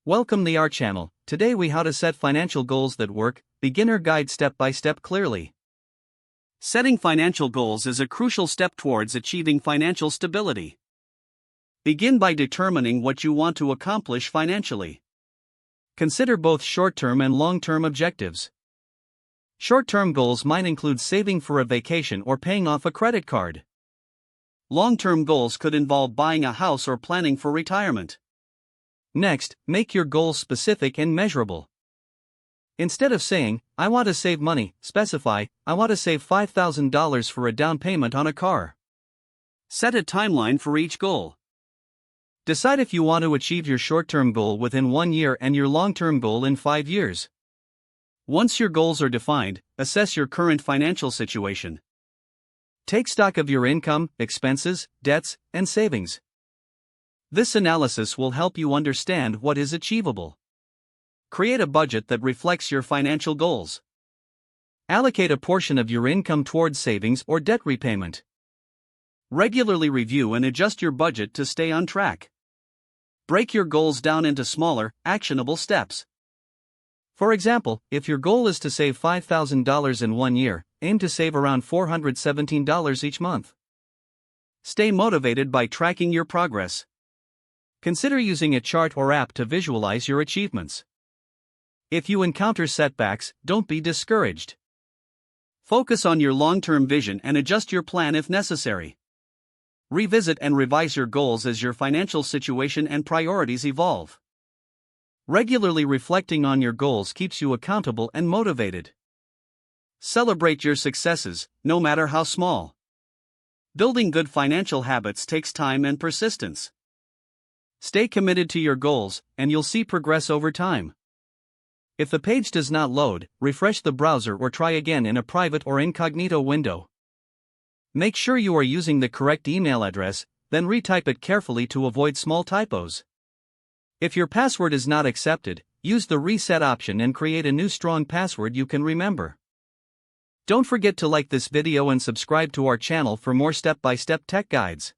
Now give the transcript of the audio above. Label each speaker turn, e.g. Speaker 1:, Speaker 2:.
Speaker 1: Welcome to our channel. Today we how to set financial goals that work, beginner guide step by step clearly. Setting financial goals is a crucial step towards achieving financial stability. Begin by determining what you want to accomplish financially. Consider both short-term and long-term objectives. Short-term goals might include saving for a vacation or paying off a credit card. Long-term goals could involve buying a house or planning for retirement. Next, make your goals specific and measurable. Instead of saying, I want to save money, specify, I want to save $5,000 for a down payment on a car. Set a timeline for each goal. Decide if you want to achieve your short-term goal within 1 year and your long-term goal in 5 years. Once your goals are defined, assess your current financial situation. Take stock of your income, expenses, debts, and savings. This analysis will help you understand what is achievable. Create a budget that reflects your financial goals. Allocate a portion of your income towards savings or debt repayment. Regularly review and adjust your budget to stay on track. Break your goals down into smaller, actionable steps. For example, if your goal is to save $5,000 in 1 year, aim to save around $417 each month. Stay motivated by tracking your progress. Consider using a chart or app to visualize your achievements. If you encounter setbacks, don't be discouraged. Focus on your long-term vision and adjust your plan if necessary. Revisit and revise your goals as your financial situation and priorities evolve. Regularly reflecting on your goals keeps you accountable and motivated. Celebrate your successes, no matter how small. Building good financial habits takes time and persistence. Stay committed to your goals, and you'll see progress over time. If the page does not load, refresh the browser or try again in a private or incognito window. Make sure you are using the correct email address, then retype it carefully to avoid small typos. If your password is not accepted, use the reset option and create a new strong password you can remember. Don't forget to like this video and subscribe to our channel for more step-by-step tech guides.